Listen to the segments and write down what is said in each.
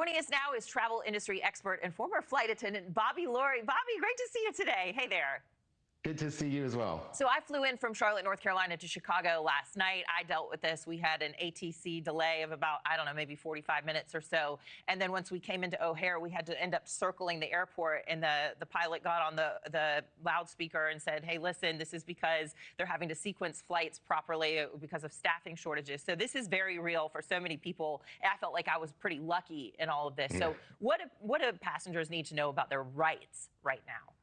Joining us now is travel industry expert and former flight attendant Bobby Laurie. Bobby, great to see you today. Hey there. Good to see you as well. So I flew in from Charlotte, North Carolina to Chicago last night. I dealt with this. We had an ATC delay of about, I don't know, maybe 45 minutes or so. And then once we came into O'Hare, we had to end up circling the airport. And the pilot got on the loudspeaker and said, hey, listen, this is because they're having to sequence flights properly because of staffing shortages. So this is very real for so many people. And I felt like I was pretty lucky in all of this. So what do passengers need to know about their rights right now?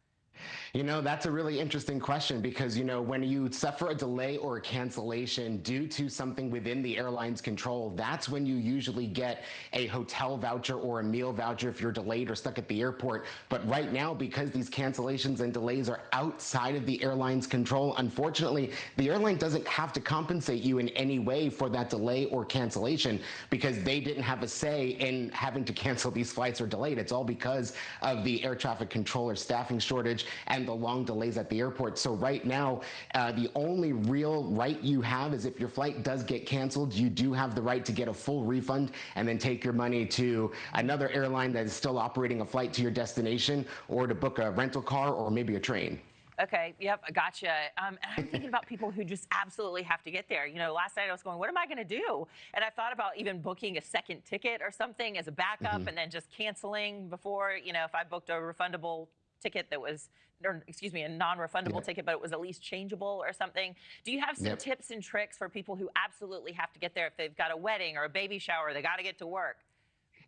You know, that's a really interesting question because, you know, when you suffer a delay or a cancellation due to something within the airline's control, that's when you usually get a hotel voucher or a meal voucher if you're delayed or stuck at the airport. But right now, because these cancellations and delays are outside of the airline's control, unfortunately, the airline doesn't have to compensate you in any way for that delay or cancellation because they didn't have a say in having to cancel these flights or delayed. It's all because of the air traffic controller staffing shortage and the long delays at the airport. So right now, the only real right you have is if your flight does get canceled, you do have the right to get a full refund and then take your money to another airline that is still operating a flight to your destination or to book a rental car or maybe a train. Okay, yep, I gotcha. And I'm thinking about people who just absolutely have to get there. You know, last night I was going, what am I going to do? And I thought about even booking a second ticket or something as a backup and then just canceling before, you know, if I booked a refundable ticket that was, or excuse me, a non-refundable ticket, but it was at least changeable or something. Do you have some tips and tricks for people who absolutely have to get there if they've got a wedding or a baby shower, they got to get to work?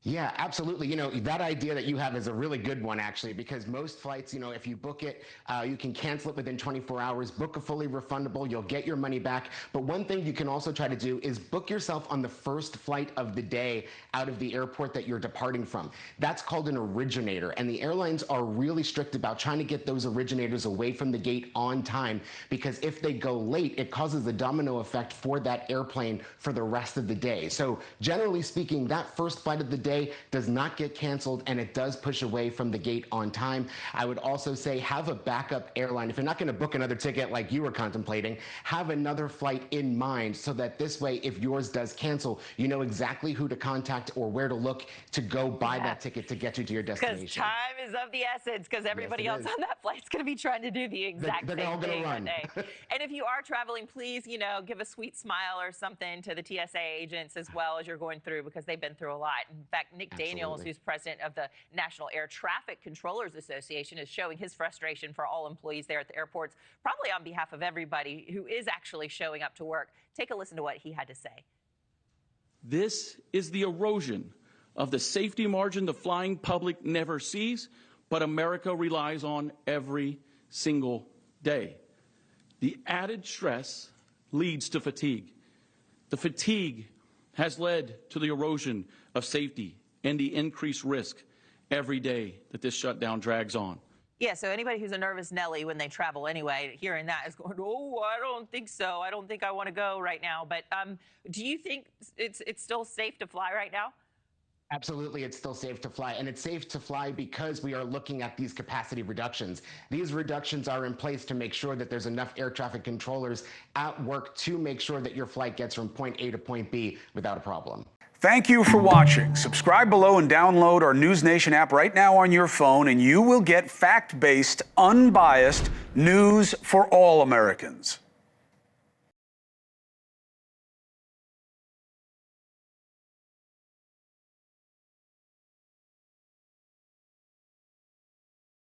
Yeah, absolutely. You know, that idea that you have is a really good one, actually, because most flights, you know, if you book it, you can cancel it within 24 hours, book a fully refundable, you'll get your money back. But one thing you can also try to do is book yourself on the first flight of the day out of the airport that you're departing from. That's called an originator. And the airlines are really strict about trying to get those originators away from the gate on time, because if they go late, it causes a domino effect for that airplane for the rest of the day. So generally speaking, that first flight of the day does not get canceled and it does push away from the gate on time. I would also say have a backup airline. If you're not going to book another ticket like you were contemplating, have another flight in mind so that this way, if yours does cancel, you know exactly who to contact or where to look to go buy that ticket to get you to your destination. Because time is of the essence, because everybody else on that flight's going to be trying to do the exact same thing that day. And if you are traveling, please, you know, give a sweet smile or something to the TSA agents as well as you're going through, because they've been through a lot. In fact, Nick Daniels, who's president of the National Air Traffic Controllers Association, is showing his frustration for all employees there at the airports, probably on behalf of everybody who is actually showing up to work. Take a listen to what he had to say. This is the erosion of the safety margin the flying public never sees, but America relies on every single day. The added stress leads to fatigue. The fatigue has led to the erosion of safety and the increased risk every day that this shutdown drags on. Yeah, so anybody who's a nervous Nelly when they travel anyway, hearing that is going, oh, I don't think so. I don't think I want to go right now. But do you think it's still safe to fly right now? Absolutely, it's still safe to fly, and it's safe to fly because we are looking at these capacity reductions. These reductions are in place to make sure that there's enough air traffic controllers at work to make sure that your flight gets from point A to point B without a problem. Thank you for watching. Subscribe below and download our NewsNation app right now on your phone, and you will get fact-based, unbiased news for all Americans.